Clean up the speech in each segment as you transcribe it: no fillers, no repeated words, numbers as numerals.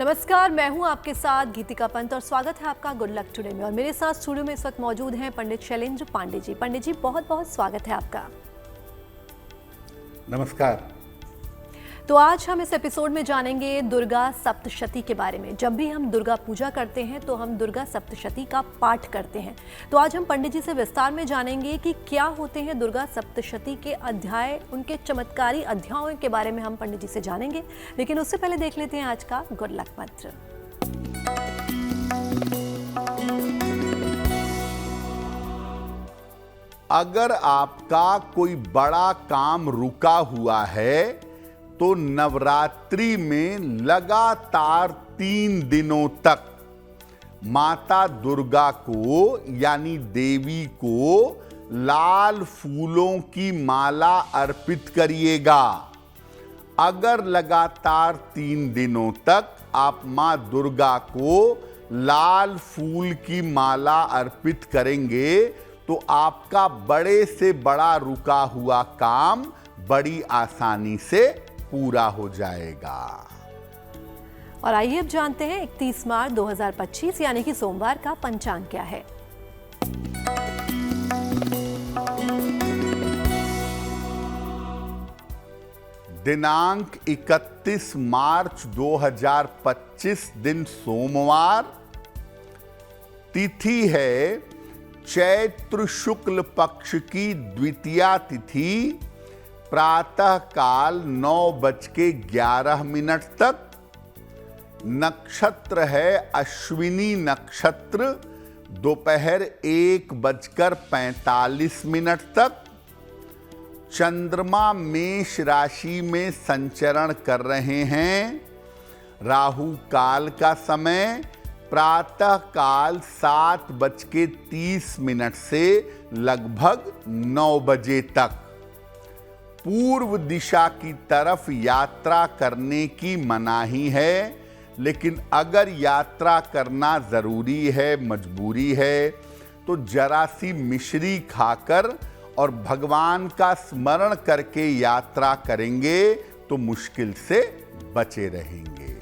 नमस्कार, मैं हूं आपके साथ गीतिका पंत और स्वागत है आपका गुड लक टुडे में। और मेरे साथ स्टूडियो में इस वक्त मौजूद हैं पंडित शैलेंद्र पांडे जी। पंडित जी, बहुत बहुत स्वागत है आपका। नमस्कार। तो आज हम इस एपिसोड में जानेंगे दुर्गा सप्तशती के बारे में। जब भी हम दुर्गा पूजा करते हैं तो हम दुर्गा सप्तशती का पाठ करते हैं। तो आज हम पंडित जी से विस्तार में जानेंगे कि क्या होते हैं दुर्गा सप्तशती के अध्याय, उनके चमत्कारी अध्यायों के बारे में हम पंडित जी से जानेंगे। लेकिन उससे पहले देख लेते हैं आज का गुड लक मंत्र। अगर आपका कोई बड़ा काम रुका हुआ है तो नवरात्रि में लगातार 3 दिनों तक माता दुर्गा को यानी देवी को लाल फूलों की माला अर्पित करिएगा। अगर लगातार 3 दिनों तक आप मां दुर्गा को लाल फूल की माला अर्पित करेंगे तो आपका बड़े से बड़ा रुका हुआ काम बड़ी आसानी से पूरा हो जाएगा। और आइए अब जानते हैं 31 मार्च 2025 यानी कि सोमवार का पंचांग क्या है। दिनांक 31 मार्च 2025 दिन सोमवार। तिथि है चैत्र शुक्ल पक्ष की द्वितीया तिथि, प्रातः काल 9:11 तक। नक्षत्र है अश्विनी नक्षत्र, दोपहर 1:45 तक। चंद्रमा मेष राशि में संचरण कर रहे हैं। राहु काल का समय प्रातः काल 7:30 से लगभग 9 बजे तक। पूर्व दिशा की तरफ यात्रा करने की मनाही है, लेकिन अगर यात्रा करना जरूरी है, मजबूरी है, तो जरा सी मिश्री खाकर और भगवान का स्मरण करके यात्रा करेंगे तो मुश्किल से बचे रहेंगे।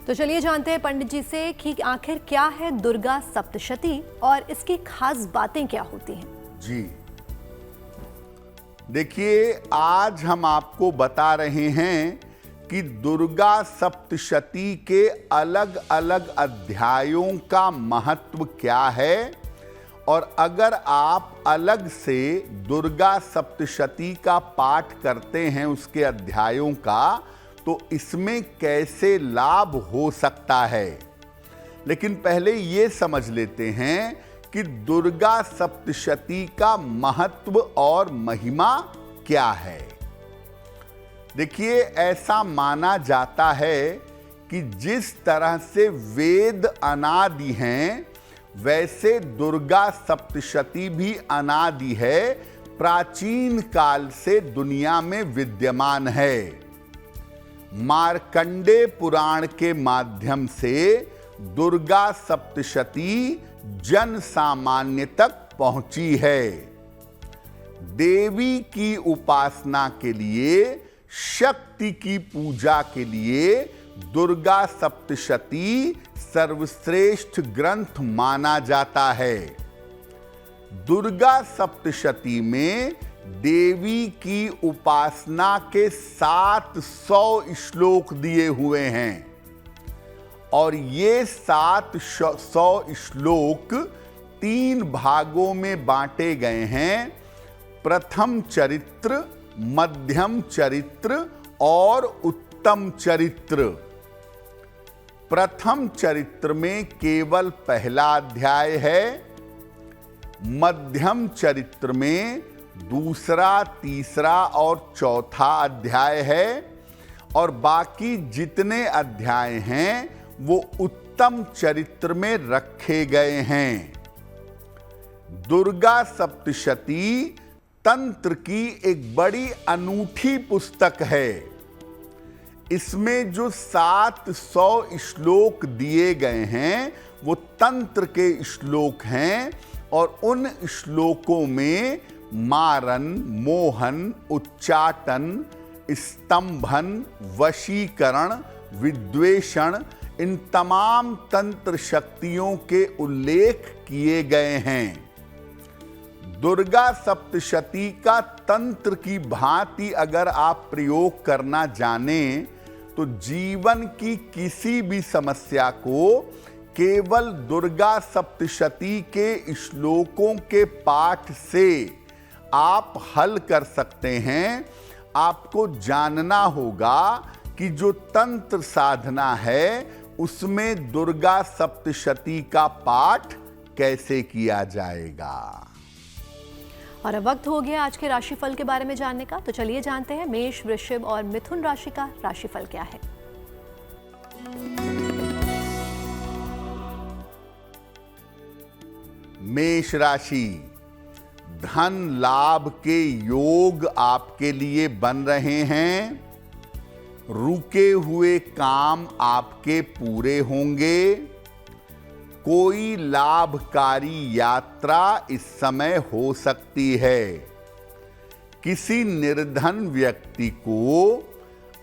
तो चलिए जानते हैं पंडित जी से कि आखिर क्या है दुर्गा सप्तशती और इसकी खास बातें क्या होती हैं। जी देखिए, आज हम आपको बता रहे हैं कि दुर्गा सप्तशती के अलग अलग अध्यायों का महत्व क्या है, और अगर आप अलग से दुर्गा सप्तशती का पाठ करते हैं उसके अध्यायों का, तो इसमें कैसे लाभ हो सकता है। लेकिन पहले ये समझ लेते हैं कि दुर्गा सप्तशती का महत्व और महिमा क्या है। देखिए, ऐसा माना जाता है कि जिस तरह से वेद अनादि हैं, वैसे दुर्गा सप्तशती भी अनादि है, प्राचीन काल से दुनिया में विद्यमान है। मार्कंडेय पुराण के माध्यम से दुर्गा सप्तशती जन सामान्य तक पहुंची है। देवी की उपासना के लिए, शक्ति की पूजा के लिए दुर्गा सप्तशती सर्वश्रेष्ठ ग्रंथ माना जाता है। दुर्गा सप्तशती में देवी की उपासना के 700 श्लोक दिए हुए हैं, और ये 700 श्लोक 3 भागों में बांटे गए हैं। प्रथम चरित्र, मध्यम चरित्र और उत्तम चरित्र। प्रथम चरित्र में केवल पहला अध्याय है। मध्यम चरित्र में दूसरा, तीसरा और चौथा अध्याय है, और बाकी जितने अध्याय हैं वो उत्तम चरित्र में रखे गए हैं। दुर्गा सप्तशती तंत्र की एक बड़ी अनूठी पुस्तक है। इसमें जो 700 श्लोक दिए गए हैं वो तंत्र के श्लोक हैं, और उन श्लोकों में मारन, मोहन, उच्चाटन स्तंभन, वशीकरण, विद्वेषण, इन तमाम तंत्र शक्तियों के उल्लेख किए गए हैं। दुर्गा सप्तशती का तंत्र की भांति अगर आप प्रयोग करना जाने तो जीवन की किसी भी समस्या को केवल दुर्गा सप्तशती के श्लोकों के पाठ से आप हल कर सकते हैं। आपको जानना होगा कि जो तंत्र साधना है उसमें दुर्गा सप्तशती का पाठ कैसे किया जाएगा। और अब वक्त हो गया आज के राशिफल के बारे में जानने का, तो चलिए जानते हैं मेष, वृश्चिक और मिथुन राशि का राशिफल क्या है। मेष राशि, धन लाभ के योग आपके लिए बन रहे हैं। रुके हुए काम आपके पूरे होंगे। कोई लाभकारी यात्रा इस समय हो सकती है। किसी निर्धन व्यक्ति को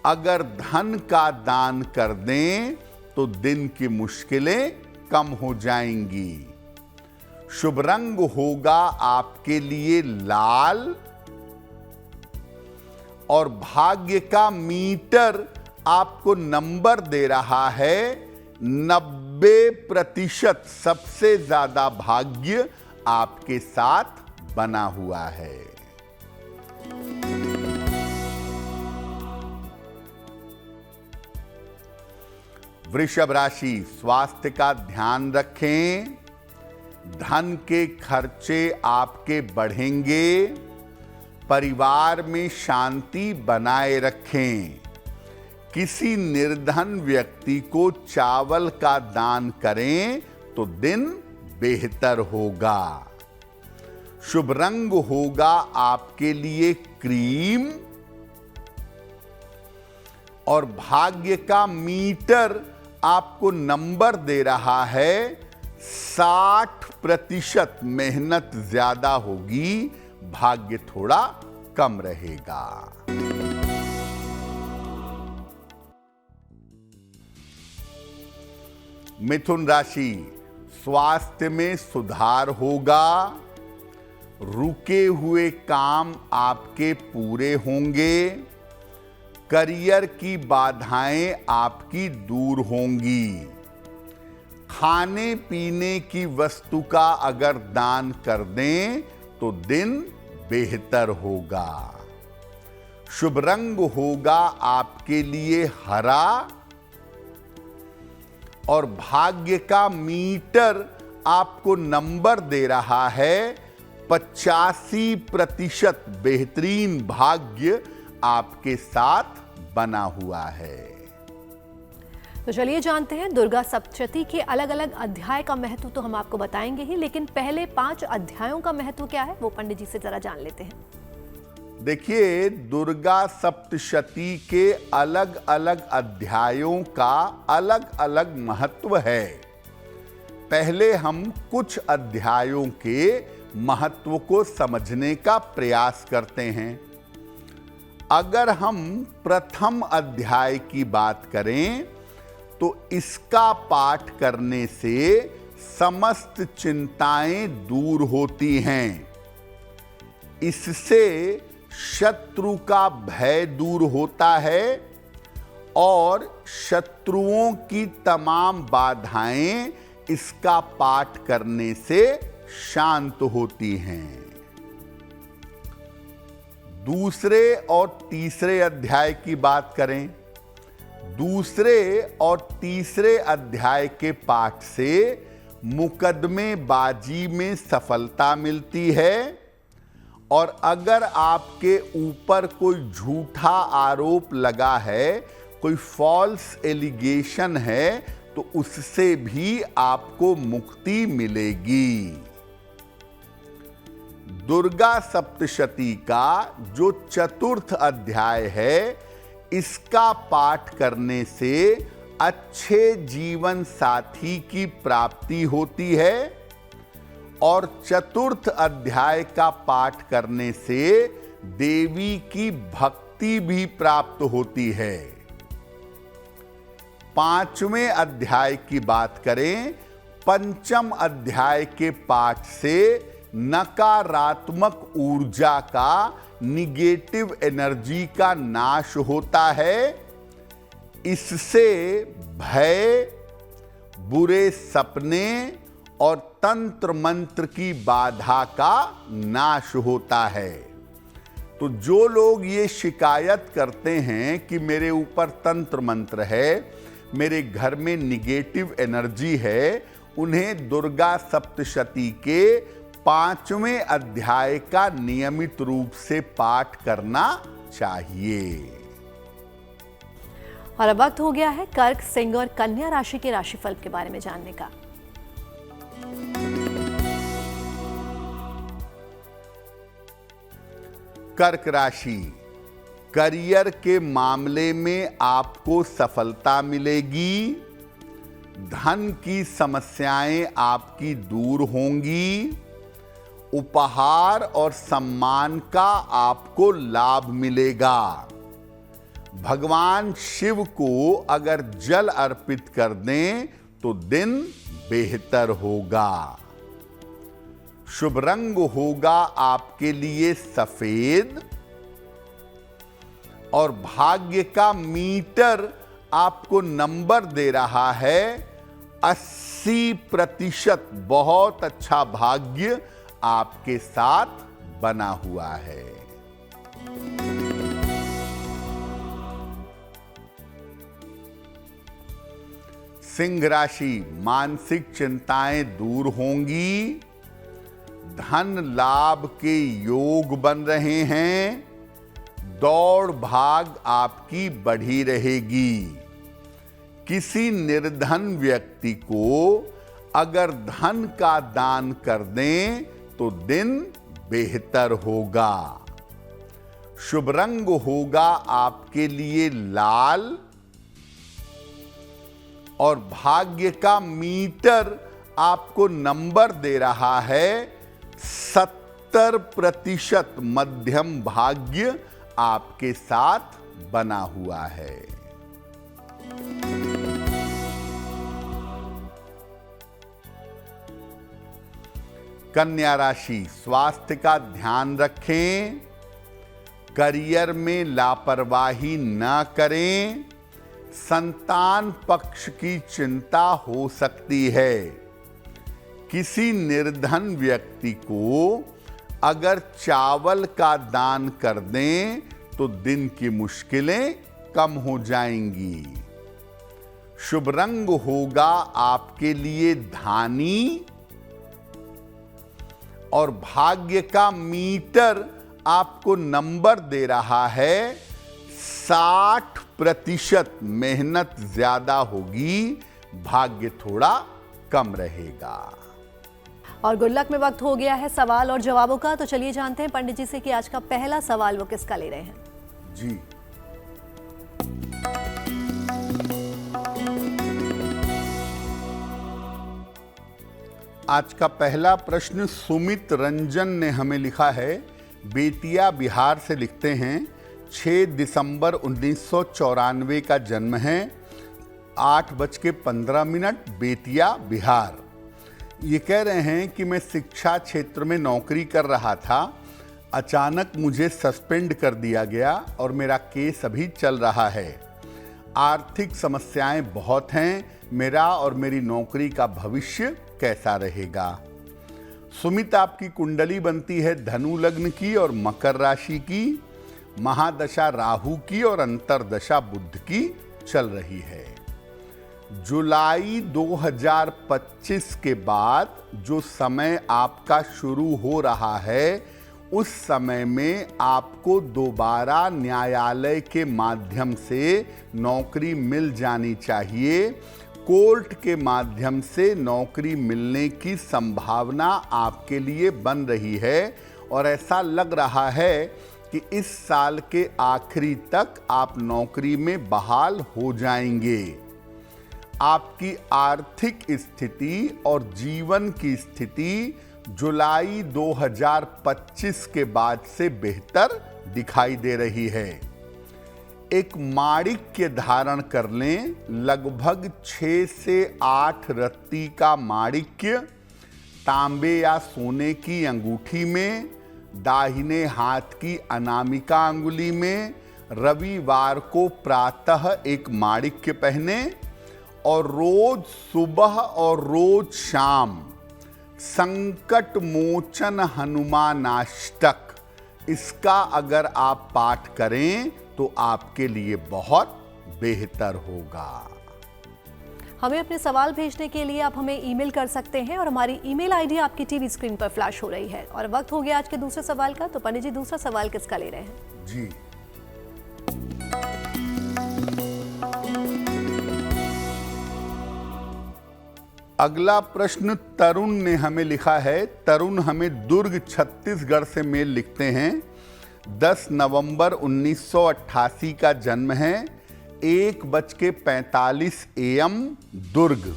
अगर धन का दान कर दें तो दिन की मुश्किलें कम हो जाएंगी। शुभ रंग होगा आपके लिए लाल और भाग्य का मीटर आपको नंबर दे रहा है 90%। सबसे ज्यादा भाग्य आपके साथ बना हुआ है। वृषभ राशि, स्वास्थ्य का ध्यान रखें। धन के खर्चे आपके बढ़ेंगे। परिवार में शांति बनाए रखें। किसी निर्धन व्यक्ति को चावल का दान करें तो दिन बेहतर होगा। शुभ रंग होगा आपके लिए क्रीम और भाग्य का मीटर आपको नंबर दे रहा है 60%। मेहनत ज्यादा होगी, भाग्य थोड़ा कम रहेगा। मिथुन राशि, स्वास्थ्य में सुधार होगा। रुके हुए काम आपके पूरे होंगे। करियर की बाधाएं आपकी दूर होंगी। खाने पीने की वस्तु का अगर दान कर दें तो दिन बेहतर होगा। शुभ रंग होगा आपके लिए हरा और भाग्य का मीटर आपको नंबर दे रहा है 85%। बेहतरीन भाग्य आपके साथ बना हुआ है। तो चलिए जानते हैं दुर्गा सप्तशती के अलग अलग अध्याय का महत्व तो हम आपको बताएंगे ही, लेकिन पहले 5 अध्यायों का महत्व क्या है वो पंडित जी से जरा जान लेते हैं। देखिए, दुर्गा सप्तशती के अलग अलग अध्यायों का अलग अलग महत्व है। पहले हम कुछ अध्यायों के महत्व को समझने का प्रयास करते हैं। अगर हम प्रथम अध्याय की बात करें तो इसका पाठ करने से समस्त चिंताएं दूर होती हैं। इससे शत्रु का भय दूर होता है और शत्रुओं की तमाम बाधाएं इसका पाठ करने से शांत होती हैं। दूसरे और तीसरे अध्याय की बात करें। दूसरे और तीसरे अध्याय के पाठ से मुकदमेबाजी में सफलता मिलती है और अगर आपके ऊपर कोई झूठा आरोप लगा है, कोई फॉल्स एलिगेशन है, तो उससे भी आपको मुक्ति मिलेगी। दुर्गा सप्तशती का जो चतुर्थ अध्याय है, इसका पाठ करने से अच्छे जीवन साथी की प्राप्ति होती है और चतुर्थ अध्याय का पाठ करने से देवी की भक्ति मुक्ति भी प्राप्त होती है। 5वें अध्याय की बात करें, 5म अध्याय के पाठ से नकारात्मक ऊर्जा का, निगेटिव एनर्जी का नाश होता है। इससे भय, बुरे सपने और तंत्र मंत्र की बाधा का नाश होता है। तो जो लोग ये शिकायत करते हैं कि मेरे ऊपर तंत्र मंत्र है, मेरे घर में निगेटिव एनर्जी है, उन्हें दुर्गा सप्तशती के 5वें अध्याय का नियमित रूप से पाठ करना चाहिए। और अब वक्त हो गया है कर्क, सिंह और कन्या राशि के राशिफल के बारे में जानने का। कर्क राशि, करियर के मामले में आपको सफलता मिलेगी। धन की समस्याएं आपकी दूर होंगी। उपहार और सम्मान का आपको लाभ मिलेगा। भगवान शिव को अगर जल अर्पित कर दें तो दिन बेहतर होगा। शुभ रंग होगा आपके लिए सफेद और भाग्य का मीटर आपको नंबर दे रहा है 80%। बहुत अच्छा भाग्य आपके साथ बना हुआ है। सिंह राशि, मानसिक चिंताएं दूर होंगी। धन लाभ के योग बन रहे हैं। दौड़ भाग आपकी बढ़ी रहेगी। किसी निर्धन व्यक्ति को अगर धन का दान कर दें तो दिन बेहतर होगा। शुभ रंग होगा आपके लिए लाल और भाग्य का मीटर आपको नंबर दे रहा है 70%। मध्यम भाग्य आपके साथ बना हुआ है। कन्या राशि, स्वास्थ्य का ध्यान रखें। करियर में लापरवाही न करें। संतान पक्ष की चिंता हो सकती है। किसी निर्धन व्यक्ति को अगर चावल का दान कर दें तो दिन की मुश्किलें कम हो जाएंगी। शुभ रंग होगा आपके लिए धानी और भाग्य का मीटर आपको नंबर दे रहा है 60%। मेहनत ज्यादा होगी, भाग्य थोड़ा कम रहेगा। और गुड लक में वक्त हो गया है सवाल और जवाबों का। तो चलिए जानते हैं पंडित जी से कि आज का पहला सवाल वो किसका ले रहे हैं। जी, आज का पहला प्रश्न सुमित रंजन ने हमें लिखा है। बेतिया बिहार से लिखते हैं। 6 दिसंबर 1994 का जन्म है। 8:15 बेतिया बिहार। ये कह रहे हैं कि मैं शिक्षा क्षेत्र में नौकरी कर रहा था। अचानक मुझे सस्पेंड कर दिया गया और मेरा केस अभी चल रहा है। आर्थिक समस्याएं बहुत हैं। मेरा और मेरी नौकरी का भविष्य कैसा रहेगा? सुमित, आपकी कुंडली बनती है धनु लग्न की और मकर राशि की। महादशा राहु की और अंतरदशा बुध की चल रही है। जुलाई 2025 के बाद जो समय आपका शुरू हो रहा है, उस समय में आपको दोबारा न्यायालय के माध्यम से नौकरी मिल जानी चाहिए। कोर्ट के माध्यम से नौकरी मिलने की संभावना आपके लिए बन रही है और ऐसा लग रहा है कि इस साल के आखिरी तक आप नौकरी में बहाल हो जाएंगे। आपकी आर्थिक स्थिति और जीवन की स्थिति जुलाई 2025 के बाद से बेहतर दिखाई दे रही है। एक माणिक्य धारण कर लें, लगभग 6 से 8 रत्ती का माणिक्य तांबे या सोने की अंगूठी में, दाहिने हाथ की अनामिका अंगुली में। रविवार को प्रातः एक माणिक्य पहने और रोज सुबह और रोज शाम संकट मोचन हनुमानाष्टक, इसका अगर आप पाठ करें तो आपके लिए बहुत बेहतर होगा। हमें अपने सवाल भेजने के लिए आप हमें ईमेल कर सकते हैं और हमारी ईमेल आईडी आपकी टीवी स्क्रीन पर फ्लैश हो रही है। और वक्त हो गया आज के दूसरे सवाल का, तो पंडित जी दूसरा सवाल किसका ले रहे हैं? जी, अगला प्रश्न तरुण ने हमें लिखा है। तरुण हमें दुर्ग छत्तीसगढ़ से मेल लिखते हैं। 10 नवंबर 1988 का जन्म है। 1:45 AM दुर्ग।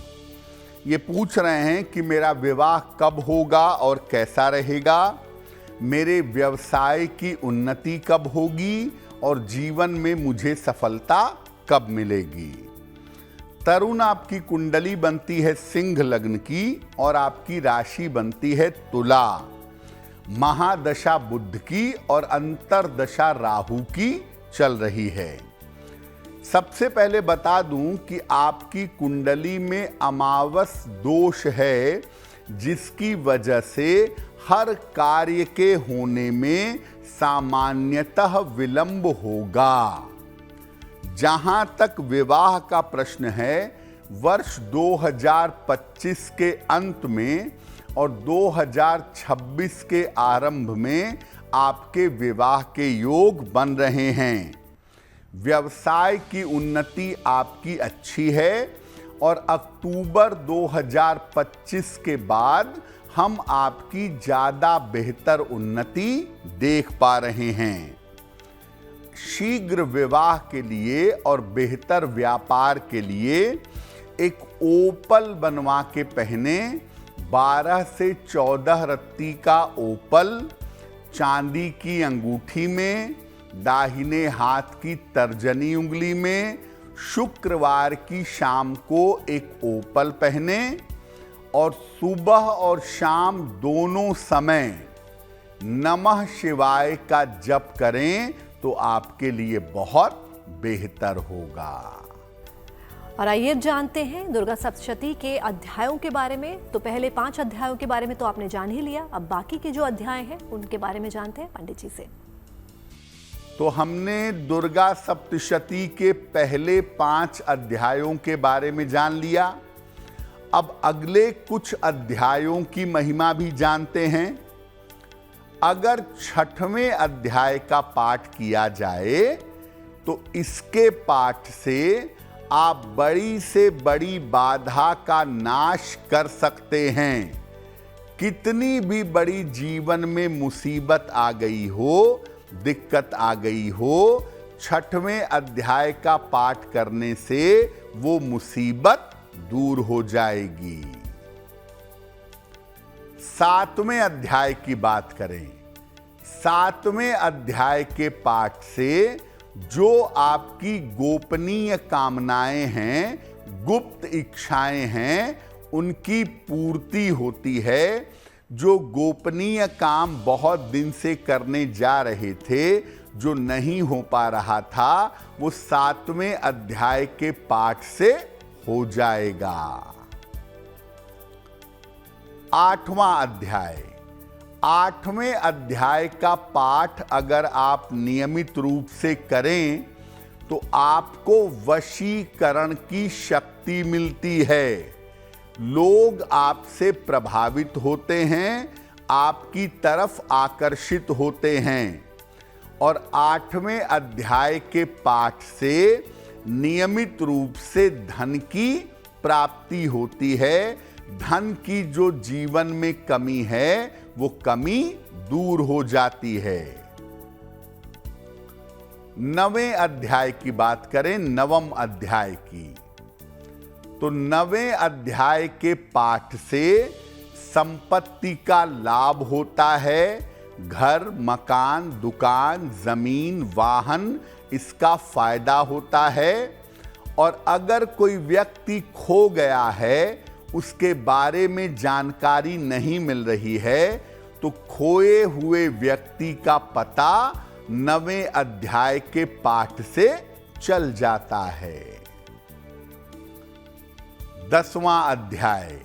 ये पूछ रहे हैं कि मेरा विवाह कब होगा और कैसा रहेगा, मेरे व्यवसाय की उन्नति कब होगी और जीवन में मुझे सफलता कब मिलेगी। तरुण, आपकी कुंडली बनती है सिंह लग्न की और आपकी राशि बनती है तुला। महादशा बुध की और अंतरदशा राहु की चल रही है। सबसे पहले बता दूं कि आपकी कुंडली में अमावस दोष है, जिसकी वजह से हर कार्य के होने में सामान्यतः विलंब होगा। जहां तक विवाह का प्रश्न है, वर्ष 2025 के अंत में और 2026 के आरंभ में आपके विवाह के योग बन रहे हैं। व्यवसाय की उन्नति आपकी अच्छी है और अक्टूबर 2025 के बाद हम आपकी ज़्यादा बेहतर उन्नति देख पा रहे हैं। शीघ्र विवाह के लिए और बेहतर व्यापार के लिए एक ओपल बनवा के पहने। 12 से 14 रत्ती का ओपल चांदी की अंगूठी में, दाहिने हाथ की तर्जनी उंगली में। शुक्रवार की शाम को एक ओपल पहने और सुबह और शाम दोनों समय नमः शिवाय का जप करें तो आपके लिए बहुत बेहतर होगा। और आइए जानते हैं दुर्गा सप्तशती के अध्यायों के बारे में। तो पहले 5 अध्यायों के बारे में तो आपने जान ही लिया, अब बाकी के जो अध्याय हैं उनके बारे में जानते हैं पंडित जी से। तो हमने दुर्गा सप्तशती के पहले 5 अध्यायों के बारे में जान लिया। अब अगले कुछ अध्यायों की महिमा भी जानते हैं। अगर 6वें अध्याय का पाठ किया जाए तो इसके पाठ से आप बड़ी से बड़ी बाधा का नाश कर सकते हैं। कितनी भी बड़ी जीवन में मुसीबत आ गई हो, दिक्कत आ गई हो, 6वें अध्याय का पाठ करने से वो मुसीबत दूर हो जाएगी। 7वें अध्याय की बात करें। 7वें अध्याय के पाठ से जो आपकी गोपनीय कामनाएं हैं, गुप्त इच्छाएं हैं, उनकी पूर्ति होती है। जो गोपनीय काम बहुत दिन से करने जा रहे थे, जो नहीं हो पा रहा था, वो 7वें अध्याय के पाठ से हो जाएगा। 8वां अध्याय। 8वें अध्याय का पाठ अगर आप नियमित रूप से करें तो आपको वशीकरण की शक्ति मिलती है। लोग आपसे प्रभावित होते हैं, आपकी तरफ आकर्षित होते हैं। और 8वें अध्याय के पाठ से नियमित रूप से धन की प्राप्ति होती है। धन की जो जीवन में कमी है, वो कमी दूर हो जाती है। 9वें अध्याय की बात करें, 9वां अध्याय की, तो 9वें अध्याय के पाठ से संपत्ति का लाभ होता है। घर, मकान, दुकान, जमीन, वाहन, इसका फायदा होता है। और अगर कोई व्यक्ति खो गया है, उसके बारे में जानकारी नहीं मिल रही है, तो खोए हुए व्यक्ति का पता 9वें अध्याय के पाठ से चल जाता है। 10वां अध्याय।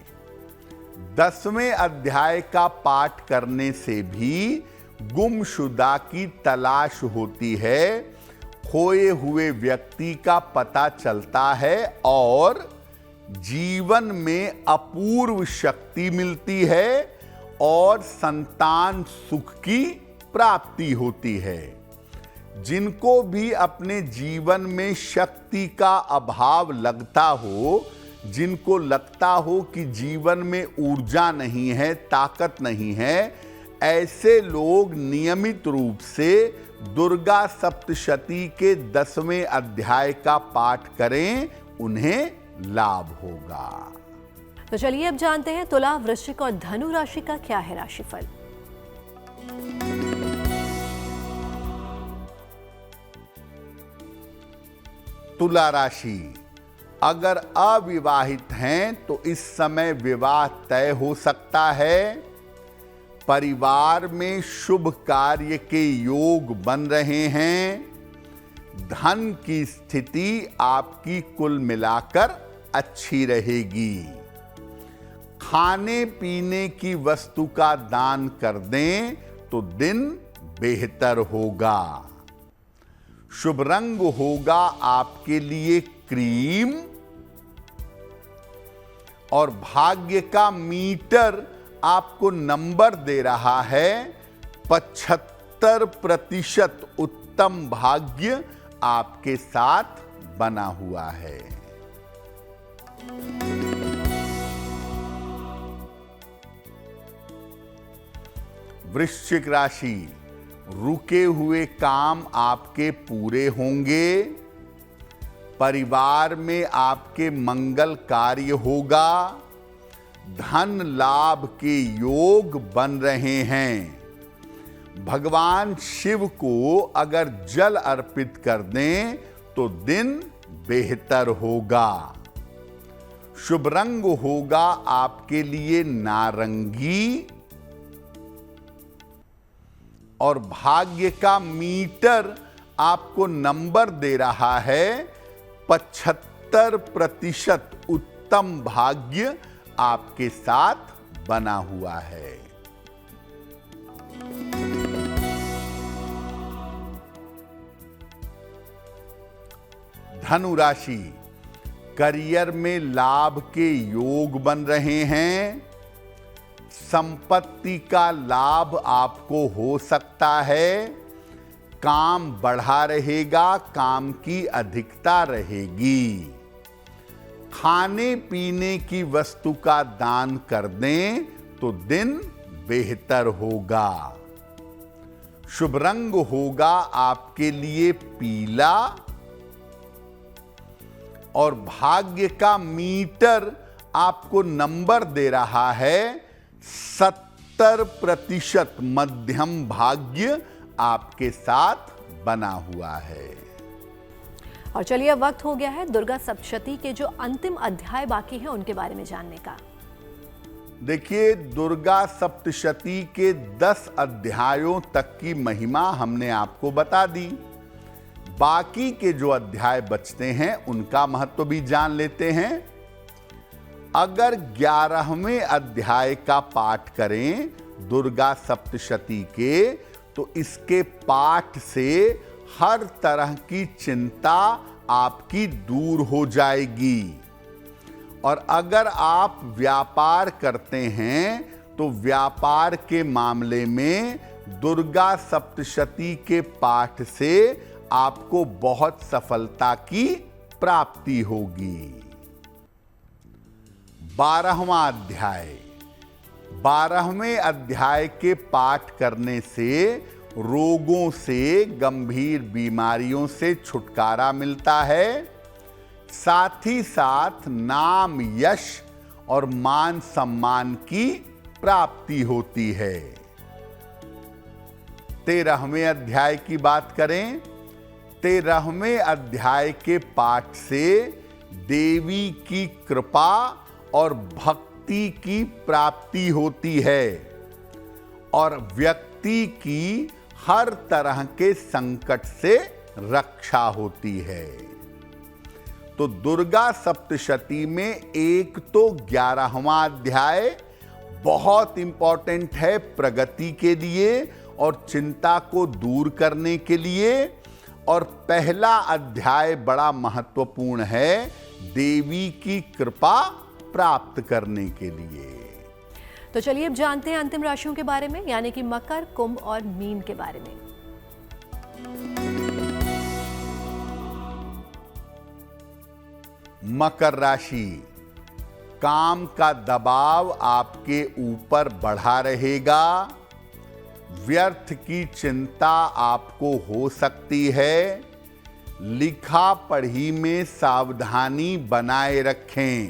10वें अध्याय का पाठ करने से भी गुमशुदा की तलाश होती है, खोए हुए व्यक्ति का पता चलता है और जीवन में अपूर्व शक्ति मिलती है और संतान सुख की प्राप्ति होती है। जिनको भी अपने जीवन में शक्ति का अभाव लगता हो, जिनको लगता हो कि जीवन में ऊर्जा नहीं है, ताकत नहीं है, ऐसे लोग नियमित रूप से दुर्गा सप्तशती के 10वें अध्याय का पाठ करें, उन्हें लाभ होगा। तो चलिए अब जानते हैं तुला, वृश्चिक और धनु राशि का क्या है राशिफल। तुला राशि, अगर अविवाहित हैं तो इस समय विवाह तय हो सकता है। परिवार में शुभ कार्य के योग बन रहे हैं। धन की स्थिति आपकी कुल मिलाकर अच्छी रहेगी। खाने पीने की वस्तु का दान कर दें तो दिन बेहतर होगा। शुभ रंग होगा आपके लिए क्रीम। और भाग्य का मीटर आपको नंबर दे रहा है 75% उत्तम भाग्य आपके साथ बना हुआ है। वृश्चिक राशि, रुके हुए काम आपके पूरे होंगे। परिवार में आपके मंगल कार्य होगा। धन लाभ के योग बन रहे हैं। भगवान शिव को अगर जल अर्पित कर दें तो दिन बेहतर होगा। शुभ रंग होगा आपके लिए नारंगी। और भाग्य का मीटर आपको नंबर दे रहा है 75% उत्तम भाग्य आपके साथ बना हुआ है। धनु राशि, करियर में लाभ के योग बन रहे हैं। संपत्ति का लाभ आपको हो सकता है। काम बढ़ा रहेगा, काम की अधिकता रहेगी। खाने पीने की वस्तु का दान कर दें तो दिन बेहतर होगा। शुभ रंग होगा आपके लिए पीला। और भाग्य का मीटर आपको नंबर दे रहा है 70% मध्यम भाग्य आपके साथ बना हुआ है। और चलिए अब वक्त हो गया है दुर्गा सप्तशती के जो अंतिम अध्याय बाकी हैं उनके बारे में जानने का। देखिए, दुर्गा सप्तशती के 10 अध्यायों तक की महिमा हमने आपको बता दी। बाकी के जो अध्याय बचते हैं उनका महत्व भी जान लेते हैं। अगर 11वें अध्याय का पाठ करें दुर्गा सप्तशती के, तो इसके पाठ से हर तरह की चिंता आपकी दूर हो जाएगी। और अगर आप व्यापार करते हैं तो व्यापार के मामले में दुर्गा सप्तशती के पाठ से आपको बहुत सफलता की प्राप्ति होगी। 12वां अध्याय। 12वें अध्याय के पाठ करने से रोगों से, गंभीर बीमारियों से छुटकारा मिलता है। साथ ही साथ नाम, यश और मान सम्मान की प्राप्ति होती है। 13वें अध्याय की बात करें, 13वें अध्याय के पाठ से देवी की कृपा और भक्ति की प्राप्ति होती है और व्यक्ति की हर तरह के संकट से रक्षा होती है। तो दुर्गा सप्तशती में एक तो 11वां अध्याय बहुत इंपॉर्टेंट है प्रगति के लिए और चिंता को दूर करने के लिए, और पहला अध्याय बड़ा महत्वपूर्ण है देवी की कृपा प्राप्त करने के लिए। तो चलिए अब जानते हैं अंतिम राशियों के बारे में, यानी कि मकर, कुंभ और मीन के बारे में। मकर राशि, काम का दबाव आपके ऊपर बढ़ा रहेगा। व्यर्थ की चिंता आपको हो सकती है। लिखा पढ़ी में सावधानी बनाए रखें।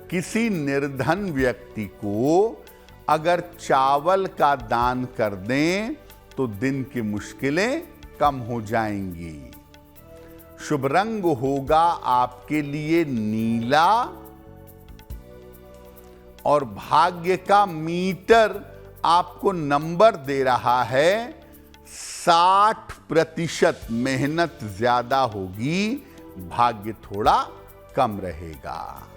किसी निर्धन व्यक्ति को अगर चावल का दान कर दें तो दिन की मुश्किलें कम हो जाएंगी। शुभ रंग होगा आपके लिए नीला और भाग्य का मीटर आपको नंबर दे रहा है 60%। मेहनत ज्यादा होगी, भाग्य थोड़ा कम रहेगा।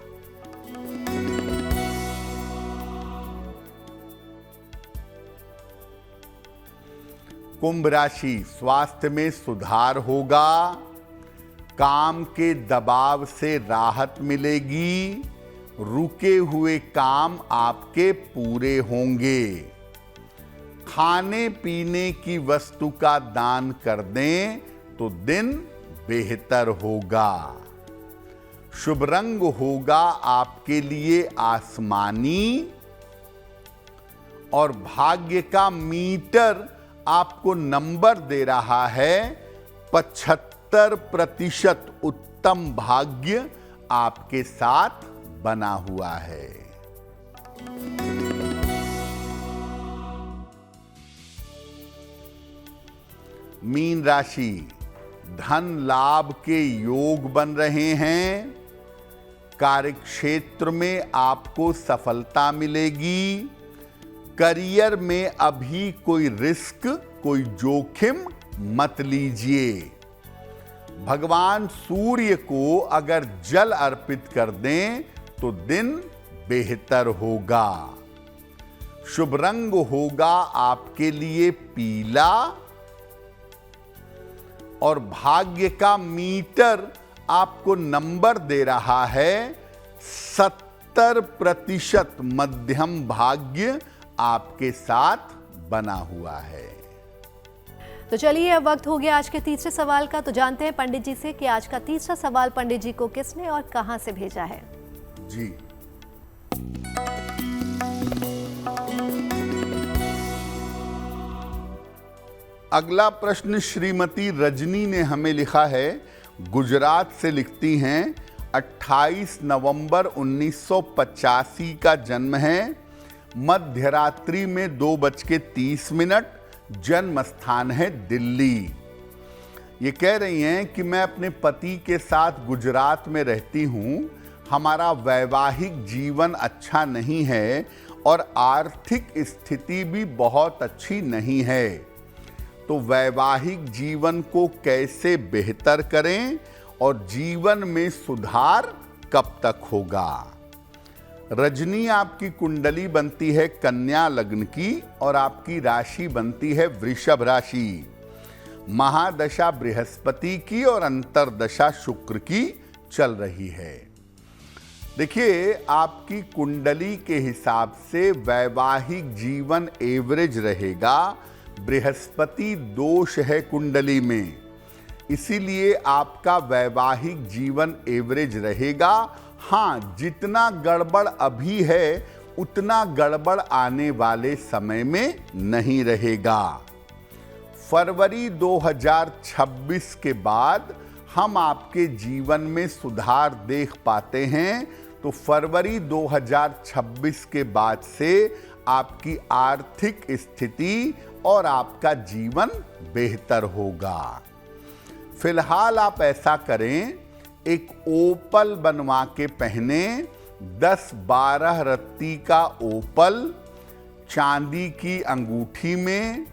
कुंभ राशि, स्वास्थ्य में सुधार होगा। काम के दबाव से राहत मिलेगी। रुके हुए काम आपके पूरे होंगे। खाने पीने की वस्तु का दान कर दें तो दिन बेहतर होगा। शुभ रंग होगा आपके लिए आसमानी और भाग्य का मीटर आपको नंबर दे रहा है 75%। उत्तम भाग्य आपके साथ बना हुआ है। मीन राशि, धन लाभ के योग बन रहे हैं। कार्यक्षेत्र में आपको सफलता मिलेगी। करियर में अभी कोई रिस्क, कोई जोखिम मत लीजिए। भगवान सूर्य को अगर जल अर्पित कर दें तो दिन बेहतर होगा। शुभ रंग होगा आपके लिए पीला और भाग्य का मीटर आपको नंबर दे रहा है 70%। मध्यम भाग्य आपके साथ बना हुआ है। तो चलिए अब वक्त हो गया आज के तीसरे सवाल का। तो जानते हैं पंडित जी से कि आज का तीसरा सवाल पंडित जी को किसने और कहां से भेजा है। जी, अगला प्रश्न श्रीमती रजनी ने हमें लिखा है। गुजरात से लिखती हैं, 28 नवंबर 1985 का जन्म है। मध्य रात्रि में 2:30। जन्म स्थान है दिल्ली। ये कह रही हैं कि मैं अपने पति के साथ गुजरात में रहती हूँ। हमारा वैवाहिक जीवन अच्छा नहीं है और आर्थिक स्थिति भी बहुत अच्छी नहीं है। तो वैवाहिक जीवन को कैसे बेहतर करें और जीवन में सुधार कब तक होगा। रजनी, आपकी कुंडली बनती है कन्या लग्न की और आपकी राशि बनती है वृषभ राशि। महादशा बृहस्पति की और अंतरदशा शुक्र की चल रही है। देखिए, आपकी कुंडली के हिसाब से वैवाहिक जीवन एवरेज रहेगा। बृहस्पति दोष है कुंडली में, इसीलिए आपका वैवाहिक जीवन एवरेज रहेगा। हाँ, जितना गड़बड़ अभी है उतना गड़बड़ आने वाले समय में नहीं रहेगा। फरवरी 2026 के बाद हम आपके जीवन में सुधार देख पाते हैं। तो फरवरी 2026 के बाद से आपकी आर्थिक स्थिति और आपका जीवन बेहतर होगा। फिलहाल आप ऐसा करें, एक ओपल बनवा के पहने, 10-12 रत्ती का ओपल चांदी की अंगूठी में,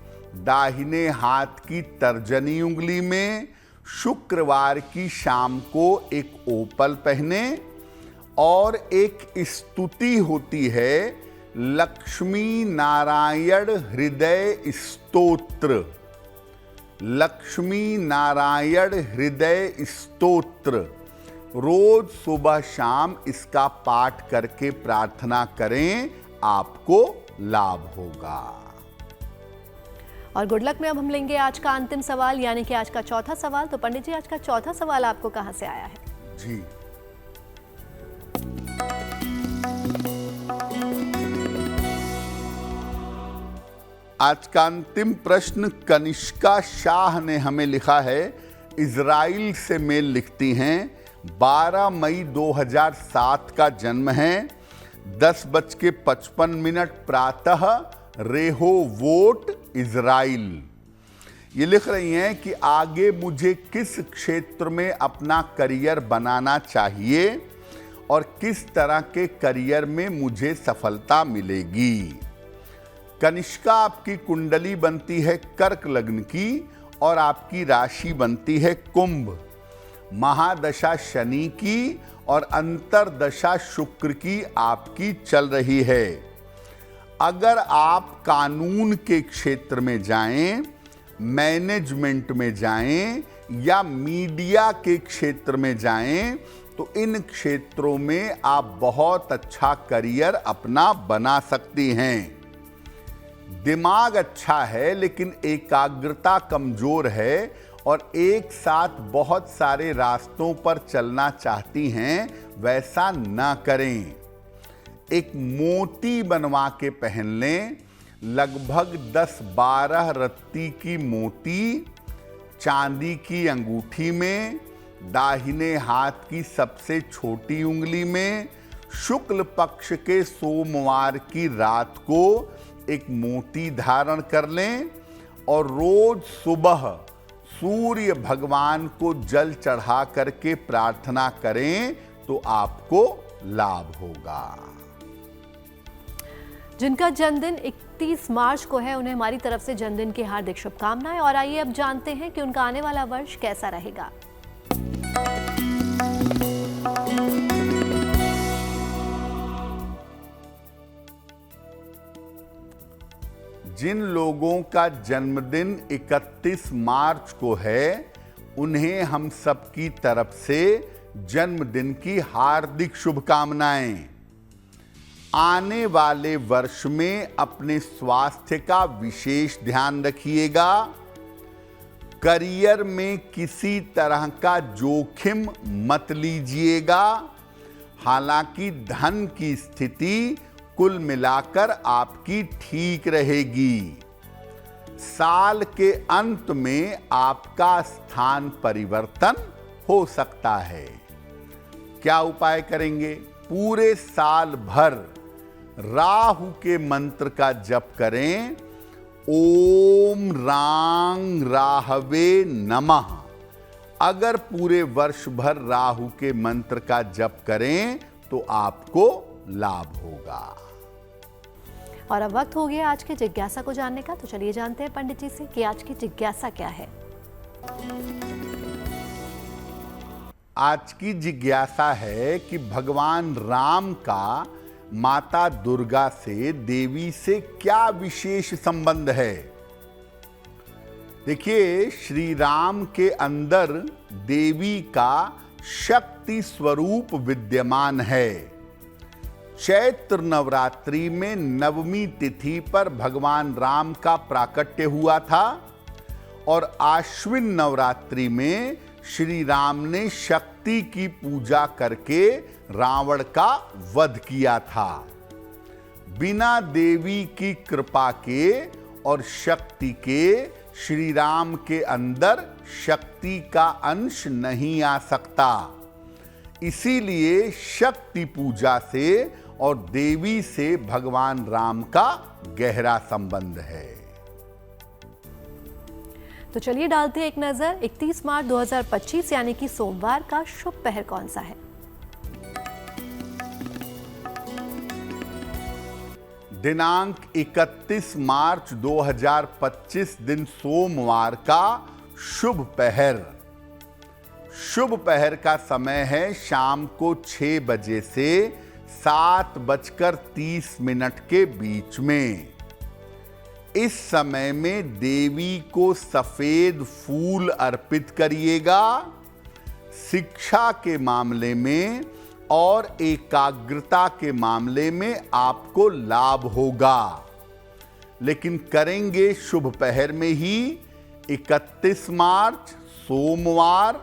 दाहिने हाथ की तर्जनी उंगली में, शुक्रवार की शाम को एक ओपल पहने और एक स्तुति होती है, लक्ष्मी नारायण हृदय स्तोत्र। लक्ष्मी नारायण हृदय स्तोत्र रोज सुबह शाम इसका पाठ करके प्रार्थना करें, आपको लाभ होगा। और गुड लक में अब हम लेंगे आज का अंतिम सवाल, यानी कि आज का चौथा सवाल। तो पंडित जी, आज का चौथा सवाल आपको कहां से आया है? जी, आज का अंतिम प्रश्न कनिष्का शाह ने हमें लिखा है। इजराइल से मेल लिखती हैं। 12 मई 2007 का जन्म है। 10:55 प्रातः, रेहोवोट, इजराइल। ये लिख रही हैं कि आगे मुझे किस क्षेत्र में अपना करियर बनाना चाहिए और किस तरह के करियर में मुझे सफलता मिलेगी। कनिष्का, आपकी कुंडली बनती है कर्क लग्न की और आपकी राशि बनती है कुंभ। महादशा शनि की और अंतरदशा शुक्र की आपकी चल रही है। अगर आप कानून के क्षेत्र में जाएं, मैनेजमेंट में जाएं या मीडिया के क्षेत्र में जाएं, तो इन क्षेत्रों में आप बहुत अच्छा करियर अपना बना सकती हैं। दिमाग अच्छा है लेकिन एकाग्रता कमजोर है और एक साथ बहुत सारे रास्तों पर चलना चाहती हैं, वैसा ना करें। एक मोती बनवा के पहन लें, लगभग 10-12 रत्ती की मोती चांदी की अंगूठी में, दाहिने हाथ की सबसे छोटी उंगली में। शुक्ल पक्ष के सोमवार की रात को एक मोती धारण कर लें और रोज सुबह सूर्य भगवान को जल चढ़ा करके प्रार्थना करें, तो आपको लाभ होगा। जिनका जन्मदिन 31 मार्च को है, उन्हें हमारी तरफ से जन्मदिन की हार्दिक शुभकामनाएं। और आइए अब जानते हैं कि उनका आने वाला वर्ष कैसा रहेगा। जिन लोगों का जन्मदिन 31 मार्च को है, उन्हें हम सबकी तरफ से जन्मदिन की हार्दिक शुभकामनाएं। आने वाले वर्ष में अपने स्वास्थ्य का विशेष ध्यान रखिएगा। करियर में किसी तरह का जोखिम मत लीजिएगा। हालांकि धन की स्थिति कुल मिलाकर आपकी ठीक रहेगी। साल के अंत में आपका स्थान परिवर्तन हो सकता है। क्या उपाय करेंगे? पूरे साल भर राहु के मंत्र का जप करें। ओम रांग राहवे नमः। अगर पूरे वर्ष भर राहु के मंत्र का जप करें तो आपको लाभ होगा। और अब वक्त हो गया आज के जिज्ञासा को जानने का। तो चलिए जानते हैं पंडित जी से कि आज की जिज्ञासा क्या है। आज की जिज्ञासा है कि भगवान राम का माता दुर्गा से, देवी से क्या विशेष संबंध है। देखिए, श्री राम के अंदर देवी का शक्ति स्वरूप विद्यमान है। चैत्र नवरात्रि में नवमी तिथि पर भगवान राम का प्राकट्य हुआ था और आश्विन नवरात्रि में श्री राम ने शक्ति की पूजा करके रावण का वध किया था। बिना देवी की कृपा के और शक्ति के श्री राम के अंदर शक्ति का अंश नहीं आ सकता। इसीलिए शक्ति पूजा से और देवी से भगवान राम का गहरा संबंध है। तो चलिए डालते हैं एक नजर 31 मार्च 2025 यानी कि सोमवार का शुभ पहर कौन सा है। दिनांक 31 मार्च 2025 दिन सोमवार का शुभ पहर। शुभ पहर का समय है शाम को 6 बजे से 7:30 के बीच में। इस समय में देवी को सफेद फूल अर्पित करिएगा। शिक्षा के मामले में और एकाग्रता के मामले में आपको लाभ होगा, लेकिन करेंगे शुभ पहर में ही 31 मार्च सोमवार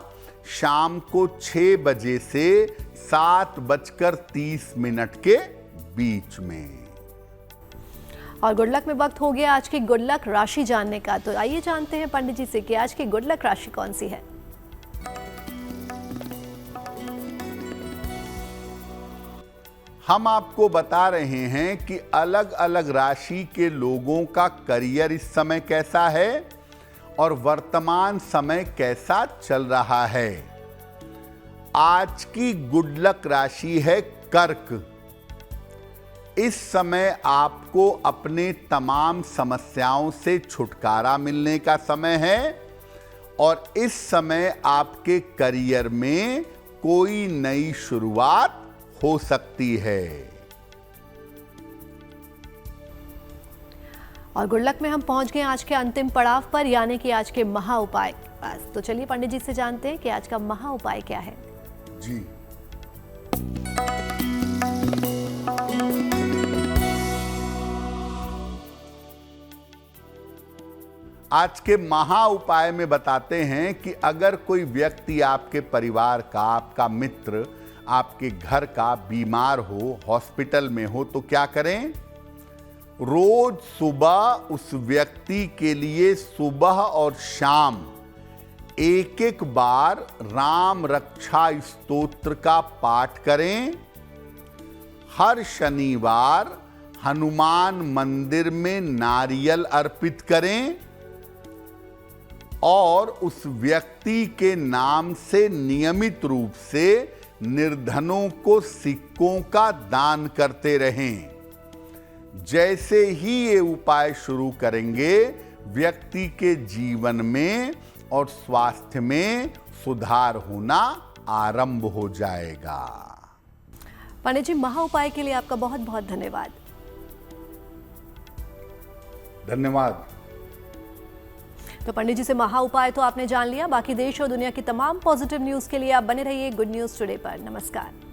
शाम को 6 बजे से 7:30 के बीच में। और गुड लक में वक्त हो गया आज की गुड लक राशि जानने का। तो आइए जानते हैं पंडित जी से कि आज की गुड लक राशि कौन सी है। हम आपको बता रहे हैं कि अलग अलग राशि के लोगों का करियर इस समय कैसा है और वर्तमान समय कैसा चल रहा है। आज की गुड लक राशि है कर्क। इस समय आपको अपने तमाम समस्याओं से छुटकारा मिलने का समय है और इस समय आपके करियर में कोई नई शुरुआत हो सकती है। और गुड लक में हम पहुंच गए आज के अंतिम पड़ाव पर यानी कि आज के महा उपाय के पास। तो चलिए पंडित जी से जानते हैं कि आज का महा उपाय क्या है। जी, आज के महा उपाय में बताते हैं कि अगर कोई व्यक्ति आपके परिवार का, आपका मित्र, आपके घर का बीमार हो, हॉस्पिटल में हो, तो क्या करें? रोज सुबह उस व्यक्ति के लिए सुबह और शाम एक एक बार राम रक्षा स्तोत्र का पाठ करें। हर शनिवार हनुमान मंदिर में नारियल अर्पित करें और उस व्यक्ति के नाम से नियमित रूप से निर्धनों को सिक्कों का दान करते रहें। जैसे ही ये उपाय शुरू करेंगे, व्यक्ति के जीवन में और स्वास्थ्य में सुधार होना आरंभ हो जाएगा। पंडित जी, महा उपाय के लिए आपका बहुत बहुत धन्यवाद। धन्यवाद। तो पंडित जी से महा उपाय तो आपने जान लिया। बाकी देश और दुनिया की तमाम पॉजिटिव न्यूज के लिए आप बने रहिए गुड न्यूज टुडे पर। नमस्कार।